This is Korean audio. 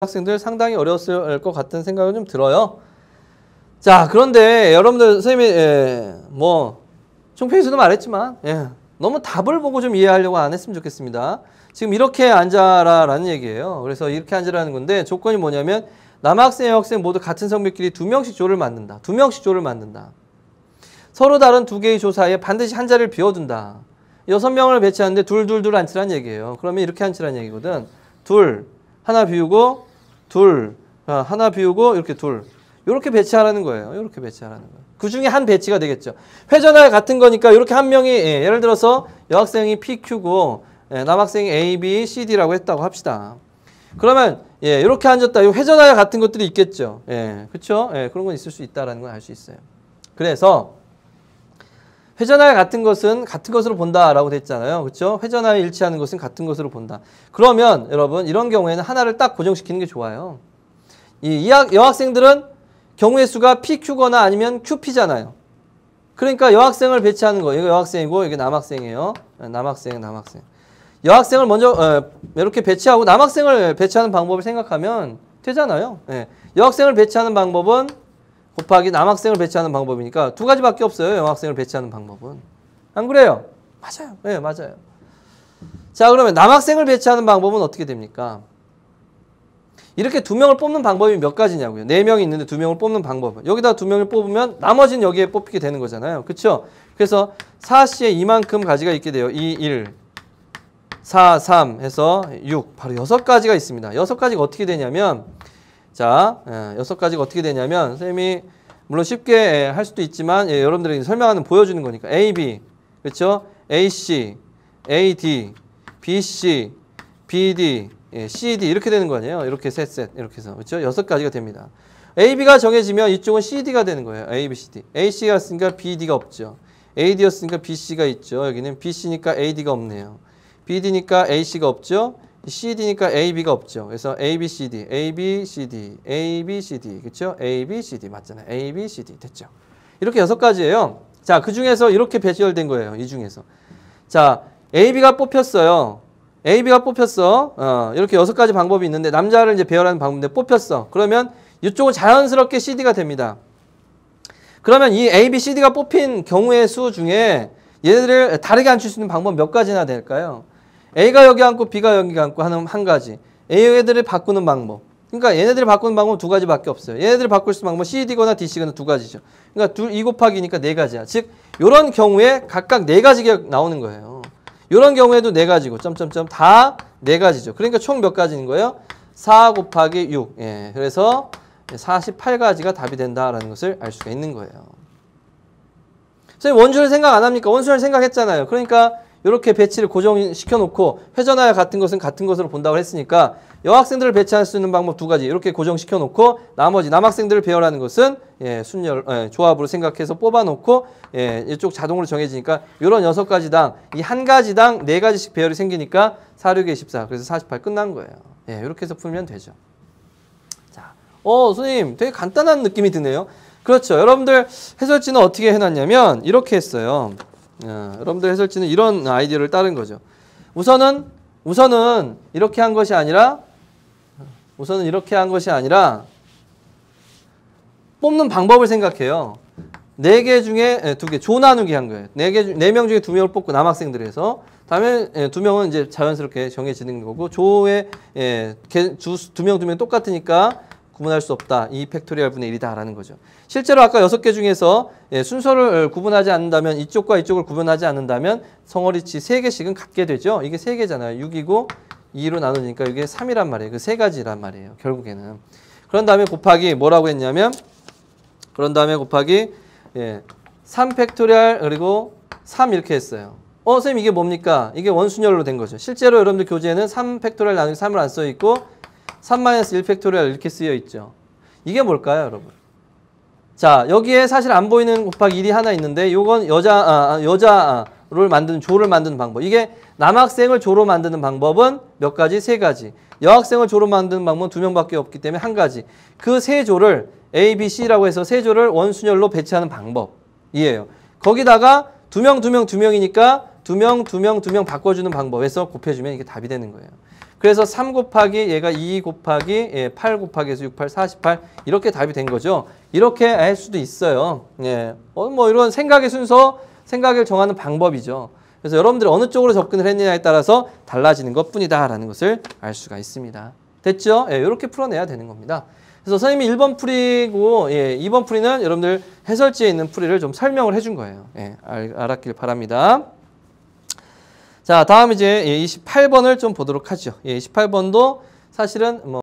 학생들 상당히 어려웠을 것 같은 생각은 좀 들어요. 자, 그런데 여러분들 선생님이 뭐 총평에서도 말했지만 너무 답을 보고 좀 이해하려고 안 했으면 좋겠습니다. 지금 이렇게 앉아라라는 얘기예요. 그래서 이렇게 앉으라는 건데 조건이 뭐냐면 남학생, 여학생 모두 같은 성별끼리 2명씩 조를 만든다. 2명씩 조를 만든다. 서로 다른 두 개의 조 사이에 반드시 한 자리를 비워둔다. 6명을 배치하는데 둘 앉히라는 얘기예요. 그러면 이렇게 앉히라는 얘기거든. 둘, 하나 비우고 둘, 하나 비우고 이렇게 둘. 이렇게 배치하라는 거예요. 이렇게 배치하라는 거예요. 그 중에 한 배치가 되겠죠. 회전하여 같은 거니까 이렇게 한 명이 예를 들어서 여학생이 PQ고 남학생이 A, B, C, D라고 했다고 합시다. 그러면 이렇게 앉았다. 이 회전하여 같은 것들이 있겠죠. 그렇죠? 그런 건 있을 수 있다라는 걸 알 수 있어요. 그래서 회전하여 같은 것은 같은 것으로 본다라고 됐잖아요. 그렇죠? 회전하여 일치하는 것은 같은 것으로 본다. 그러면 여러분 이런 경우에는 하나를 딱 고정시키는 게 좋아요. 이 여학생들은 경우의 수가 PQ거나 아니면 QP잖아요. 그러니까 여학생을 배치하는 거. 이거 여학생이고 이게 남학생이에요. 남학생. 여학생을 먼저 이렇게 배치하고 남학생을 배치하는 방법을 생각하면 되잖아요. 여학생을 배치하는 방법은 곱하기 남학생을 배치하는 방법이니까 두 가지밖에 없어요. 여학생을 배치하는 방법은. 안 그래요? 맞아요. 맞아요. 자, 그러면 남학생을 배치하는 방법은 어떻게 됩니까? 이렇게 2명을 뽑는 방법이 몇 가지냐고요. 4명이 있는데 2명을 뽑는 방법은. 여기다 2명을 뽑으면 나머지는 여기에 뽑히게 되는 거잖아요. 그렇죠? 그래서 4C에 이만큼 가지가 있게 돼요. 2, 1, 4, 3 해서 6. 바로 6가지가 있습니다. 6가지가 어떻게 되냐면 자, 6가지가 어떻게 되냐면 선생님이 물론 쉽게 할 수도 있지만 여러분들에게 설명하는 보여주는 거니까 AB, 그렇죠? AC, AD, BC, BD, CD 이렇게 되는 거 아니에요? 이렇게 셋 이렇게 해서 그렇죠? 6가지가 됩니다. AB가 정해지면 이쪽은 CD가 되는 거예요. A, B, C, D. AC였으니까 BD가 없죠. AD였으니까 BC가 있죠. 여기는 BC니까 AD가 없네요. BD니까 AC가 없죠. CD니까 AB가 없죠. 그래서 ABCD, ABCD, ABCD, 그렇죠? ABCD 맞잖아요. ABCD 됐죠. 이렇게 6가지예요. 자, 그 중에서 이렇게 배열된 거예요. 이 중에서. 자, AB가 뽑혔어요. AB가 뽑혔어. 이렇게 6가지 방법이 있는데 남자를 이제 배열하는 방법인데 뽑혔어. 그러면 이쪽은 자연스럽게 CD가 됩니다. 그러면 이 ABCD가 뽑힌 경우의 수 중에 얘네들을 다르게 앉힐 수 있는 방법 몇 가지나 될까요? A가 여기 앉고 B가 여기 앉고 하는 한 가지. 얘네들을 바꾸는 방법. 그러니까 얘네들을 바꾸는 방법은 2가지밖에 없어요. 얘네들을 바꿀 수 있는 방법은 CD거나 DC거나 2가지죠. 그러니까 2 곱하기니까 4가지야. 즉 이런 경우에 각각 4가지가 나오는 거예요. 이런 경우에도 4가지고 점점점 다 4가지죠. 그러니까 총 몇 가지인 거예요? 4 곱하기 6. 그래서 48가지가 답이 된다라는 것을 알 수가 있는 거예요. 선생님 원수를 생각 안 합니까? 원수를 생각했잖아요. 그러니까 이렇게 배치를 고정시켜 놓고 회전하여 같은 것은 같은 것으로 본다고 했으니까 여학생들을 배치할 수 있는 방법 2가지 이렇게 고정시켜 놓고 나머지 남학생들을 배열하는 것은 조합으로 생각해서 뽑아 놓고 이쪽 자동으로 정해지니까 이런 6가지당 이 한 가지당 4가지씩 배열이 생기니까 4, 6에 24 그래서 48 끝난 거예요. 이렇게 해서 풀면 되죠. 자, 선생님 되게 간단한 느낌이 드네요. 그렇죠. 여러분들 해설지는 어떻게 해놨냐면 이렇게 했어요. 여러분들 해설지는 이런 아이디어를 따른 거죠. 우선은 이렇게 한 것이 아니라 뽑는 방법을 생각해요. 4개 중에 2개 조 나누기 한 거예요. 4명 중에 2명을 뽑고 남학생들에서 다음에 2명은 이제 자연스럽게 정해지는 거고 조의 2명 똑같으니까 구분할 수 없다. 2 팩토리얼 분의 1이다 라는 거죠. 실제로 아까 6개 중에서 순서를 구분하지 않는다면 이쪽과 이쪽을 구분하지 않는다면 성어리치 3개씩은 갖게 되죠. 이게 3개잖아요. 6이고 2로 나누니까 이게 3이란 말이에요. 그 3가지란 말이에요. 결국에는. 그런 다음에 곱하기 뭐라고 했냐면 3 팩토리얼 그리고 3 이렇게 했어요. 선생님 이게 뭡니까? 이게 원순열로 된 거죠. 실제로 여러분들 교재에는 3 팩토리얼 나누기 3을 안 써 있고 3-1 팩토리얼 이렇게 쓰여 있죠. 이게 뭘까요, 여러분? 자, 여기에 사실 안 보이는 곱하기 1이 하나 있는데 이건 여자를 만드는 조를 만드는 방법. 이게 남학생을 조로 만드는 방법은 몇 가지? 3가지. 여학생을 조로 만드는 방법은 2명밖에 없기 때문에 1가지. 그 3조를 A, B, C라고 해서 3조를 원순열로 배치하는 방법이에요. 거기다가 2명이니까 2명 바꿔주는 방법에서 곱해주면 이게 답이 되는 거예요. 그래서 3 곱하기 얘가 2 곱하기 8 곱하기 해서 6, 8, 48 이렇게 답이 된 거죠. 이렇게 할 수도 있어요. 예. 뭐 이런 생각의 순서, 생각을 정하는 방법이죠. 그래서 여러분들이 어느 쪽으로 접근을 했느냐에 따라서 달라지는 것뿐이다라는 것을 알 수가 있습니다. 됐죠? 예, 이렇게 풀어내야 되는 겁니다. 그래서 선생님이 1번 풀이고 2번 풀이는 여러분들 해설지에 있는 풀이를 좀 설명을 해준 거예요. 예, 알았길 바랍니다. 자, 다음 이제 28번을 좀 보도록 하죠. 28번도 사실은 뭐